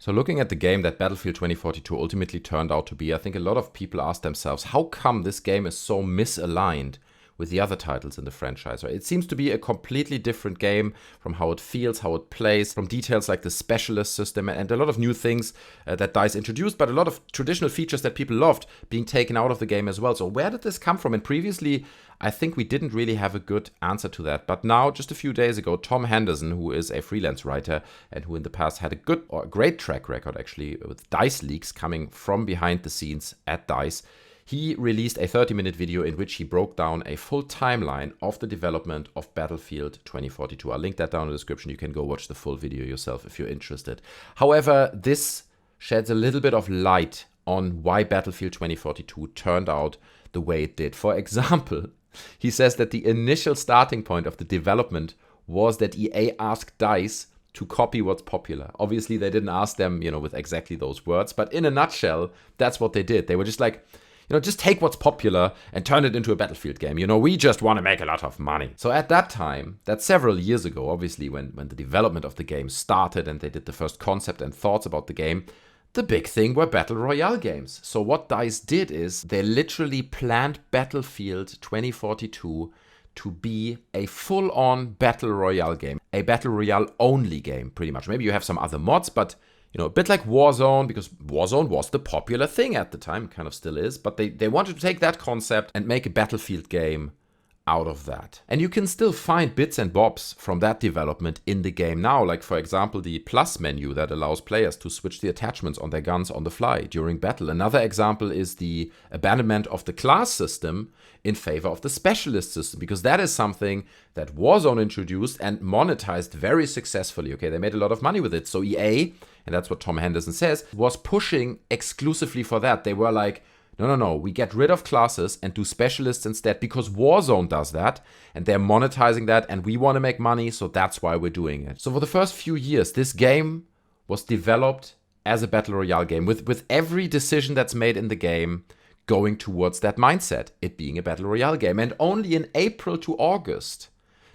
So looking at the game that Battlefield 2042 ultimately turned out to be, I think a lot of people ask themselves, how come this game is so misaligned with the other titles in the franchise? It seems to be a completely different game from how it feels, how it plays, from details like the specialist system and a lot of new things that DICE introduced, but a lot of traditional features that people loved being taken out of the game as well. So where did this come from? And previously, I think we didn't really have a good answer to that. But now, just a few days ago, Tom Henderson, who is a freelance writer and who in the past had a great track record actually with DICE leaks coming from behind the scenes at DICE, he released a 30-minute video in which he broke down a full timeline of the development of Battlefield 2042. I'll link that down in the description. You can go watch the full video yourself if you're interested. However, this sheds a little bit of light on why Battlefield 2042 turned out the way it did. For example, he says that the initial starting point of the development was that EA asked DICE to copy what's popular. Obviously, they didn't ask them, with exactly those words, but in a nutshell, that's what they did. They were just like, just take what's popular and turn it into a Battlefield game. We just want to make a lot of money. So at that time, that's several years ago, obviously, when the development of the game started and they did the first concept and thoughts about the game, the big thing were Battle Royale games. So what DICE did is they literally planned Battlefield 2042 to be a full-on Battle Royale game, a Battle Royale only game, pretty much. Maybe you have some other mods, but a bit like Warzone, because Warzone was the popular thing at the time, kind of still is, but they wanted to take that concept and make a Battlefield game out of that. And you can still find bits and bobs from that development in the game now, like for example the plus menu that allows players to switch the attachments on their guns on the fly during battle. Another example is the abandonment of the class system in favor of the specialist system, because that is something that Warzone introduced and monetized very successfully. Okay, they made a lot of money with it. So EA, and that's what Tom Henderson says, was pushing exclusively for that. They were like, no, we get rid of classes and do specialists instead because Warzone does that and they're monetizing that and we want to make money, so that's why we're doing it. So for the first few years, this game was developed as a Battle Royale game with every decision that's made in the game going towards that mindset, it being a Battle Royale game. And only in April to August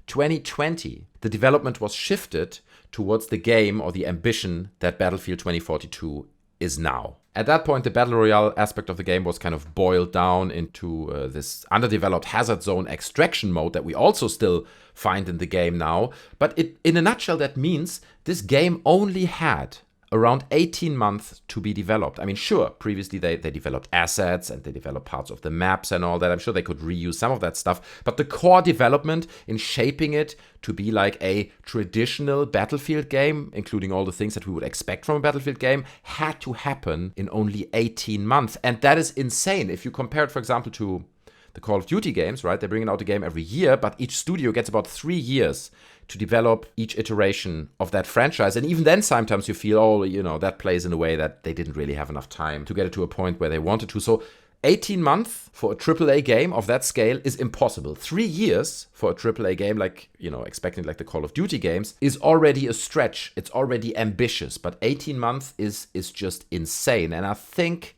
2020, the development was shifted towards the game or the ambition that Battlefield 2042 is now. At that point, the Battle Royale aspect of the game was kind of boiled down into this underdeveloped hazard zone extraction mode that we also still find in the game now. But in a nutshell, that means this game only had around 18 months to be developed. I mean, sure, previously they developed assets and they developed parts of the maps and all that. I'm sure they could reuse some of that stuff. But the core development in shaping it to be like a traditional Battlefield game, including all the things that we would expect from a Battlefield game, had to happen in only 18 months. And that is insane. If you compare it, for example, to the Call of Duty games, right? They're bringing out a game every year, but each studio gets about 3 years to develop each iteration of that franchise. And even then, sometimes you feel, that plays in a way that they didn't really have enough time to get it to a point where they wanted to. So 18 months for a AAA game of that scale is impossible. 3 years for a AAA game, like, expecting like the Call of Duty games, is already a stretch. It's already ambitious. But 18 months is just insane. And I think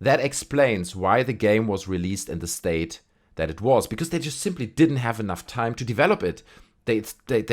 that explains why the game was released in the state that it was, because they just simply didn't have enough time to develop it. They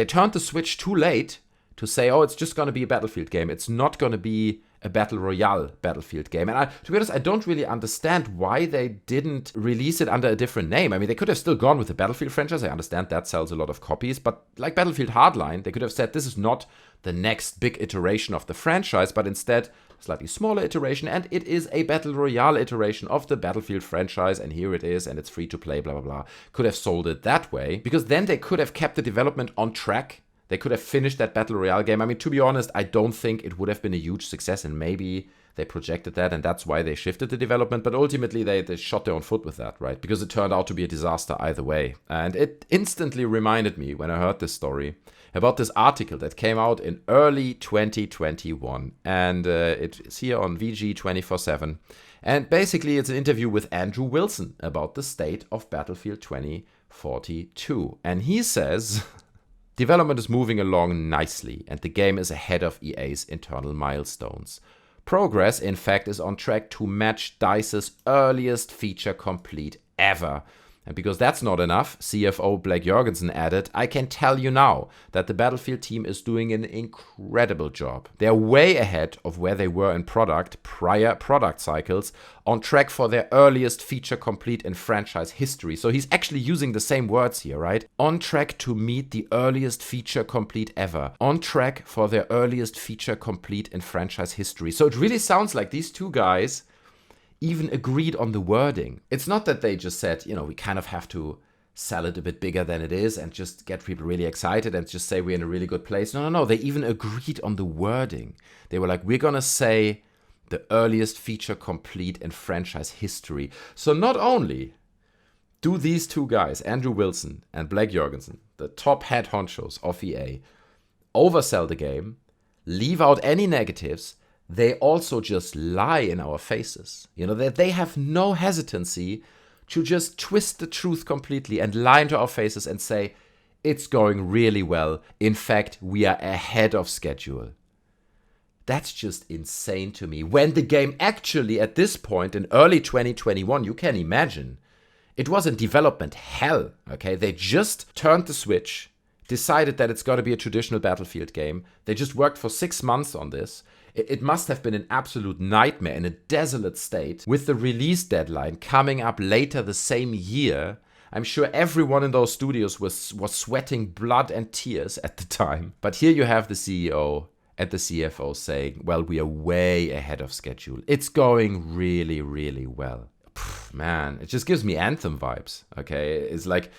turned the switch too late to say, it's just going to be a Battlefield game. It's not going to be a Battle Royale Battlefield game. And to be honest, I don't really understand why they didn't release it under a different name. I mean, they could have still gone with the Battlefield franchise. I understand that sells a lot of copies. But like Battlefield Hardline, they could have said this is not the next big iteration of the franchise, but instead slightly smaller iteration, and it is a Battle Royale iteration of the Battlefield franchise, and here it is, and it's free to play, blah, blah, blah. Could have sold it that way, because then they could have kept the development on track. They could have finished that Battle Royale game. I mean, to be honest, I don't think it would have been a huge success, and maybe they projected that, and that's why they shifted the development, but ultimately they shot their own foot with that, right? Because it turned out to be a disaster either way. And it instantly reminded me, when I heard this story, about this article that came out in early 2021. And it's here on VG 24/7. And basically, it's an interview with Andrew Wilson about the state of Battlefield 2042. And he says, development is moving along nicely, and the game is ahead of EA's internal milestones. Progress, in fact, is on track to match DICE's earliest feature complete ever. And because that's not enough, CFO Blake Jorgensen added, I can tell you now that the Battlefield team is doing an incredible job. They're way ahead of where they were in prior product cycles, on track for their earliest feature complete in franchise history. So he's actually using the same words here, right? On track to meet the earliest feature complete ever. On track for their earliest feature complete in franchise history. So it really sounds like these two guys even agreed on the wording. It's not that they just said, we kind of have to sell it a bit bigger than it is and just get people really excited and just say we're in a really good place. No. They even agreed on the wording. They were like, we're going to say the earliest feature complete in franchise history. So not only do these two guys, Andrew Wilson and Blake Jorgensen, the top head honchos of EA, oversell the game, leave out any negatives, they also just lie in our faces. That they have no hesitancy to just twist the truth completely and lie into our faces and say, it's going really well. In fact, we are ahead of schedule. That's just insane to me. When the game actually, at this point in early 2021, you can imagine, it was in development hell, okay? They just turned the switch, decided that it's got to be a traditional Battlefield game. They just worked for 6 months on this. It must have been an absolute nightmare in a desolate state. With the release deadline coming up later the same year, I'm sure everyone in those studios was sweating blood and tears at the time. But here you have the CEO and the CFO saying, well, we are way ahead of schedule. It's going really, really well. Man, it just gives me Anthem vibes, okay? It's like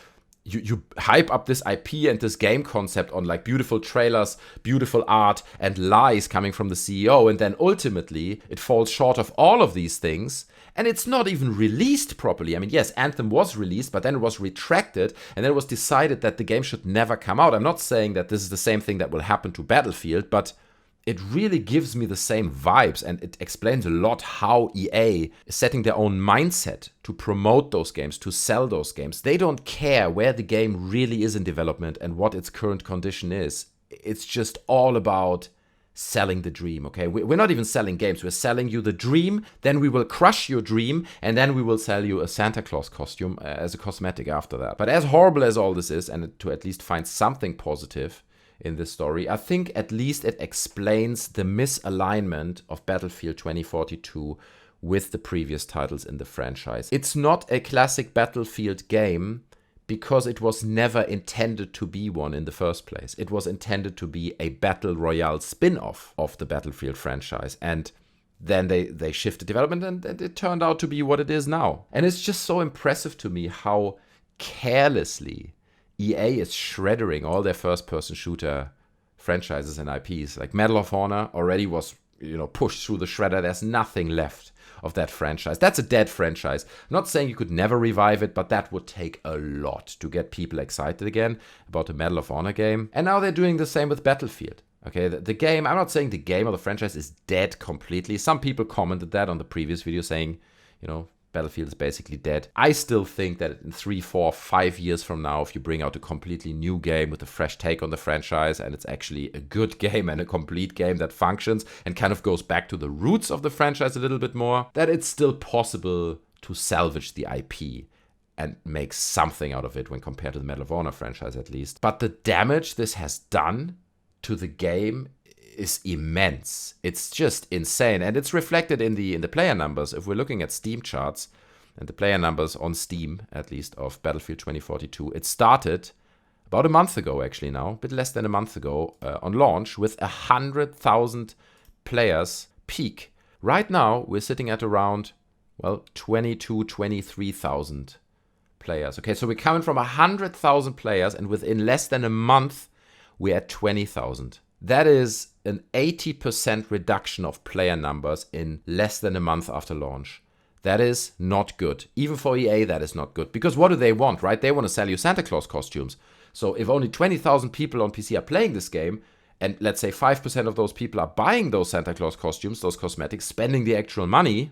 you hype up this IP and this game concept on like beautiful trailers, beautiful art, and lies coming from the CEO, and then ultimately it falls short of all of these things, and it's not even released properly. I mean, yes, Anthem was released, but then it was retracted, and then it was decided that the game should never come out. I'm not saying that this is the same thing that will happen to Battlefield, but it really gives me the same vibes, and it explains a lot how EA is setting their own mindset to promote those games, to sell those games. They don't care where the game really is in development and what its current condition is. It's just all about selling the dream, okay? We're not even selling games. We're selling you the dream, then we will crush your dream, and then we will sell you a Santa Claus costume as a cosmetic after that. But as horrible as all this is, and to at least find something positive in this story, I think at least it explains the misalignment of Battlefield 2042 with the previous titles in the franchise. It's not a classic Battlefield game because it was never intended to be one in the first place. It was intended to be a Battle Royale spin-off of the Battlefield franchise, and then they shifted development and it turned out to be what it is now. And it's just so impressive to me how carelessly EA is shreddering all their first-person shooter franchises and IPs. Like Medal of Honor already was, pushed through the shredder. There's nothing left of that franchise. That's a dead franchise. I'm not saying you could never revive it, but that would take a lot to get people excited again about a Medal of Honor game. And now they're doing the same with Battlefield. Okay, the game, I'm not saying the game or the franchise is dead completely. Some people commented that on the previous video saying, Battlefield is basically dead. I still think that in 3, 4, 5 years from now, if you bring out a completely new game with a fresh take on the franchise, and it's actually a good game and a complete game that functions and kind of goes back to the roots of the franchise a little bit more, that it's still possible to salvage the IP and make something out of it when compared to the Medal of Honor franchise at least. But the damage this has done to the game is immense. It's just insane, and it's reflected in the player numbers. If we're looking at Steam charts and the player numbers on Steam, at least, of Battlefield 2042, it started about a month ago, actually now, a bit less than a month ago, on launch with 100,000 players peak. Right now, we're sitting at around, 23,000 players. Okay, so we're coming from 100,000 players, and within less than a month, we're at 20,000. That is an 80% reduction of player numbers in less than a month after launch. That is not good. Even for EA, that is not good. Because what do they want, right? They want to sell you Santa Claus costumes. So if only 20,000 people on PC are playing this game, and let's say 5% of those people are buying those Santa Claus costumes, those cosmetics, spending the actual money,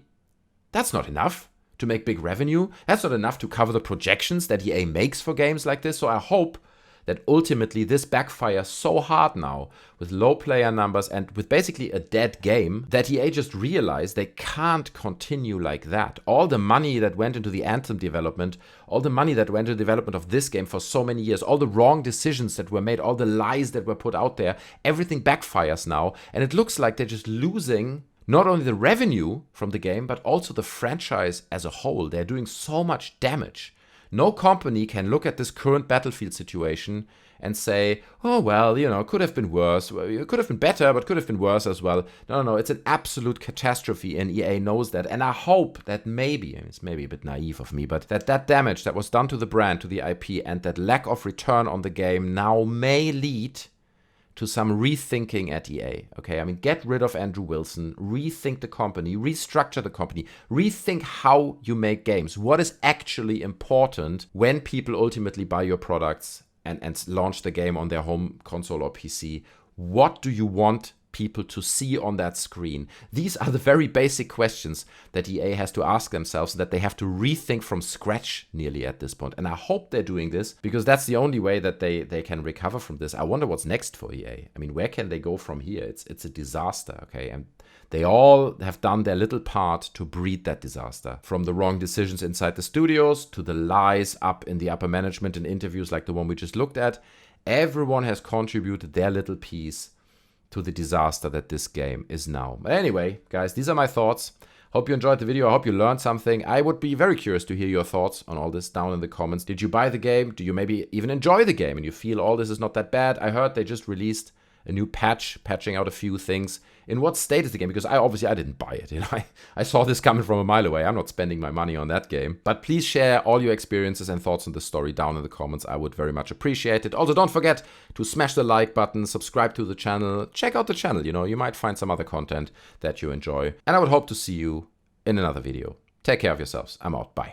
that's not enough to make big revenue. That's not enough to cover the projections that EA makes for games like this. So I hope that ultimately this backfires so hard now with low player numbers and with basically a dead game that EA just realized they can't continue like that. All the money that went into the Anthem development, all the money that went into the development of this game for so many years, all the wrong decisions that were made, all the lies that were put out there, everything backfires now, and it looks like they're just losing not only the revenue from the game, but also the franchise as a whole. They're doing so much damage. No company can look at this current Battlefield situation and say, oh, well, you know, could have been worse. It could have been better, but could have been worse as well. No, it's an absolute catastrophe, and EA knows that. And I hope that maybe, and it's maybe a bit naive of me, but that damage that was done to the brand, to the IP, and that lack of return on the game now may lead to some rethinking at EA, okay? I mean, get rid of Andrew Wilson, rethink the company, restructure the company, rethink how you make games. What is actually important when people ultimately buy your products and launch the game on their home console or PC? What do you want people to see on that screen? These are the very basic questions that EA has to ask themselves, that they have to rethink from scratch nearly at this point. And I hope they're doing this, because that's the only way that they can recover from this. I wonder what's next for EA. I mean, where can they go from here? It's a disaster, okay? And they all have done their little part to breed that disaster. From the wrong decisions inside the studios to the lies up in the upper management in interviews like the one we just looked at. Everyone has contributed their little piece to the disaster that this game is now. But anyway, guys, these are my thoughts. Hope you enjoyed the video. I hope you learned something. I would be very curious to hear your thoughts on all this down in the comments. Did you buy the game? Do you maybe even enjoy the game and you feel all this is not that bad? I heard they just released a new patch, patching out a few things. In what state is the game? Because I didn't buy it. You know, I saw this coming from a mile away. I'm not spending my money on that game. But please share all your experiences and thoughts on the story down in the comments. I would very much appreciate it. Also, don't forget to smash the like button, subscribe to the channel, check out the channel. You know, you might find some other content that you enjoy. And I would hope to see you in another video. Take care of yourselves. I'm out. Bye.